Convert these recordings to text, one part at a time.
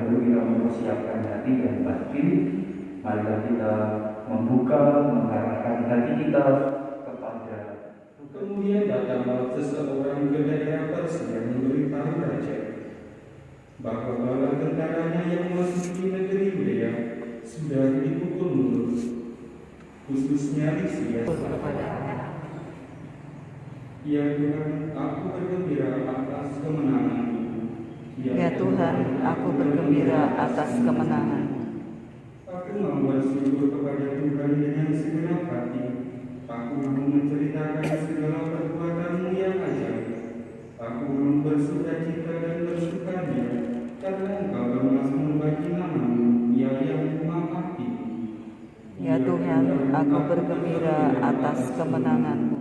dahulu kita mempersiapkan hati dan batin. Marilah kita membuka, mengarahkan hati kita kepada. Kemudian datanglah seseorang ke daerah Persia memberitahu raja bahwa bala tentaranya yang memasuki negeri Yudea sudah dipukul mundur, khususnya Lisia. Ya Tuhan, aku bergembira atas kemenangan-Mu. Ya Tuhan, aku bergembira atas kemenangan. Aku mau bersyukur kepada Tuhan dengan segenap hati. Aku mau menceritakan segala perbuatan-Mu yang ajaib. Aku mau bersukacita dan bersukanya, karena Engkau bermasmur bagi nama-Mu, ya yang Maha Tinggi. Ya Tuhan, aku bergembira atas kemenangan-Mu.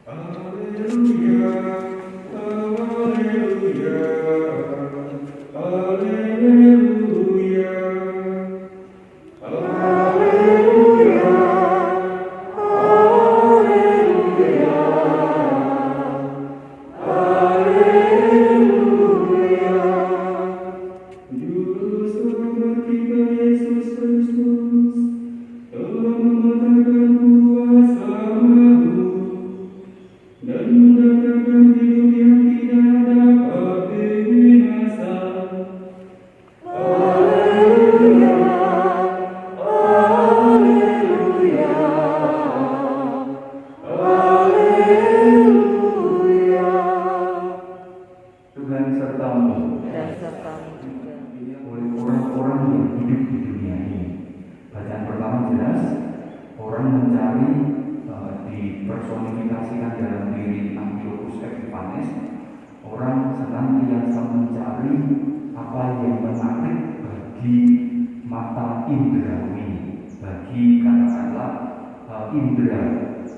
Haleluya, haleluya, haleluya, haleluya, haleluya, haleluya. Juru selamat kita Yesus Kristus telah mematahkan kuasa maut dan mendatangkan hidup yang tidak dapat binasa. Haleluya, haleluya, haleluya. Tuhan sertamu Dan sertamu juga. oleh orang-orang yang hidup di dunia ini. Bacaan pertama jelas, orang mencari dipersonifikasikan dalam diri Antiochus Epiphanes. Orang senantiasa mencari apa yang menarik bagi mata indrawi, bagi katakanlah indera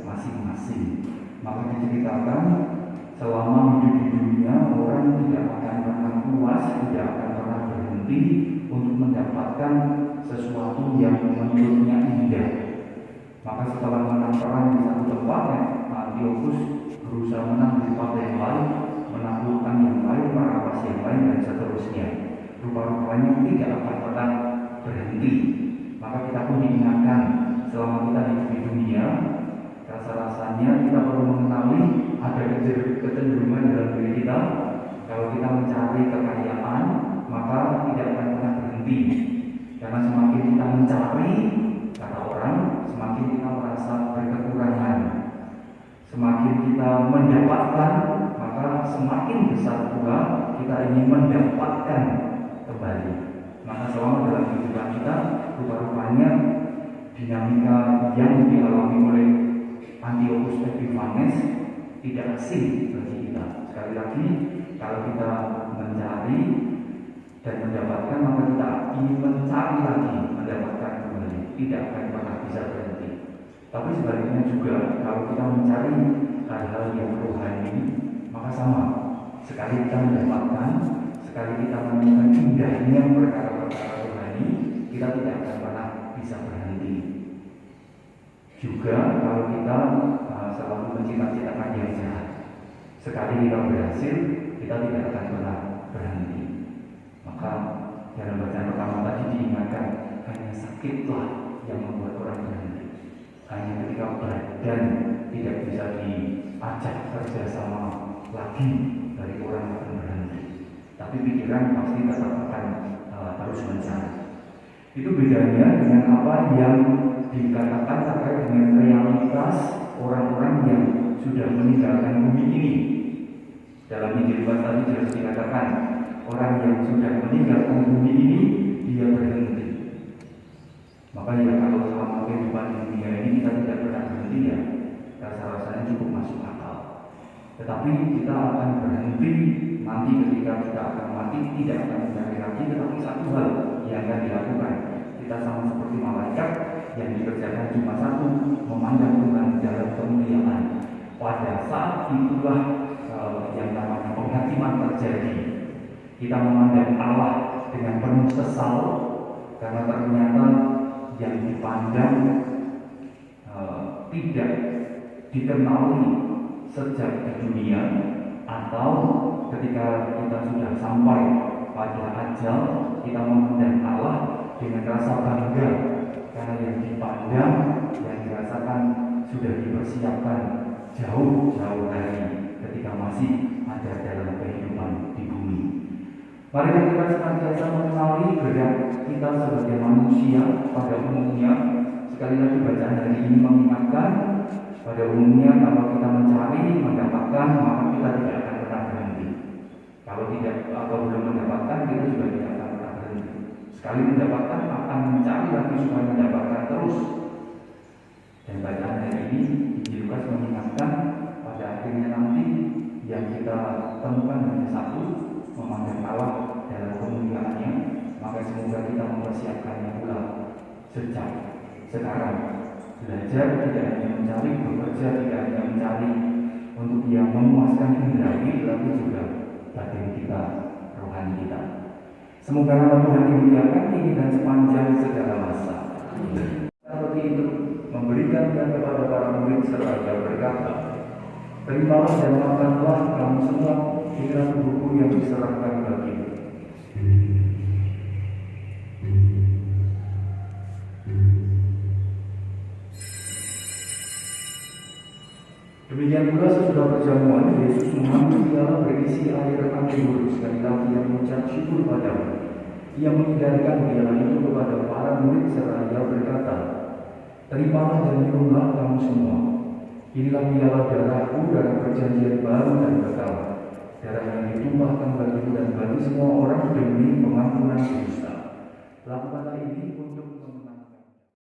masing-masing. Maka diceritakan selama hidup di dunia orang tidak akan pernah puas, tidak akan pernah berhenti untuk mendapatkan sesuatu yang menurutnya indah. Maka setelah menang perang di satu tempat, Antiochus berusaha menang di tempat yang lain, menaklukkan yang lain, merampas yang lain, dan seterusnya. Rupa-rupanya tidak akan pernah berhenti. Maka kita pun diingatkan selama kita hidup di dunia, rasa-rasanya kita perlu mengenali ada kecenderungan dalam diri kita. Kalau kita mencari kekayaan, maka tidak akan pernah berhenti. Karena semakin kita mencari, kata orang, semakin kita merasa berkekurangan. Semakin kita mendapatkan, maka semakin besar pula kita ingin mendapatkan kembali. Maka selama dalam kehidupan kita, rupa-rupanya dinamika yang dialami oleh Antiochus Epiphanes tidak asing bagi kita. Sekali lagi, kalau kita mencari dan mendapatkan, maka kita ingin mencari lagi, mendapatkan kembali, tidak akan pernah bisa berhenti. Tapi sebaliknya juga, kalau kita mencari hal-hal yang rohani, maka sama. Sekali kita mendapatkan, sekali kita menemukan indahnya perkara-perkara rohani, kita tidak akan pernah bisa berhenti. Juga kalau kita selalu mencita-citakan yang jahat, sekali kita berhasil, kita tidak akan pernah berhenti. Maka dalam bacaan pertama tadi diingatkan, hanya sakitlah yang membuat orang berhenti. Hanya ketika badan tidak bisa diajak kerjasama lagi dari orang akan berhenti. Tapi pikiran pasti tetap akan terus mencari. Itu bedanya dengan apa yang dikatakan terkait dengan realitas orang-orang yang sudah meninggalkan bumi ini. Dalam Injil Lukas tadi jelas dikatakan, orang yang sudah meninggalkan bumi ini, dia berhenti. Makanya kalau selama kehidupan di dunia ini kita tidak pernah berhenti, ya rasa-rasanya cukup masuk akal. Tetapi kita akan berhenti nanti ketika kita akan mati, tidak akan mencari lagi, tetapi satu hal yang akan dilakukan. Kita sama seperti malaikat yang dikerjakan cuma satu, memandang Tuhan dalam kemuliaan. Pada saat itulah yang namanya penghatiman terjadi. Kita memandang Allah dengan penuh sesal karena ternyata yang dipandang tidak dikenali sejak di dunia, atau ketika kita sudah sampai pada ajal, kita memandang Allah dengan rasa bangga karena yang dipandang, yang dirasakan sudah dipersiapkan jauh-jauh hari ketika masih ada dalam kehidupan di bumi. Mari kita senantiasa mengenali gerak kita sebagai manusia pada umumnya. Sekali lagi bacaan hari ini mengingatkan, pada umumnya kalau kita mencari, mendapatkan, maka kita tidak akan pernah berhenti. Kalau tidak atau belum mendapatkan, kita juga tidak akan pernah berhenti. Sekali mendapatkan, akan mencari lagi supaya mendapatkan terus. Dan bacaan hari ini Injil Lukas mengingatkan pada akhirnya nanti yang kita temukan hanya satu, memandang Allah dalam kemuliaannya. Maka semoga kita mempersiapkannya pula sejak sekarang. Belajar tidak hanya mencari, bekerja tidak hanya mencari untuk yang memuaskan indrawi, tetapi juga batin kita, rohani kita. Semoga nama Tuhan dimuliakan ini dan sepanjang segala masa. Seperti itu memberikan kepada para murid serta Ia berkata, terimalah dan makanlah kamu semua, inilah tubuhku yang diserahkan bagimu. Demikian pula sesudah perjamuan, Yesus mengambil piala berisi air anggur. Sekali lagi Ia mengucap syukur padamu. Ia menghidangkan piala itu kepada para murid serta Ia berkata, terimalah dan minumlah kamu semua. Inilah piala darahku, darah perjanjian baru dan kekal, darah yang ditumpahkan bagimu dan bagi semua orang demi pengampunan dosa. Lakukanlah ini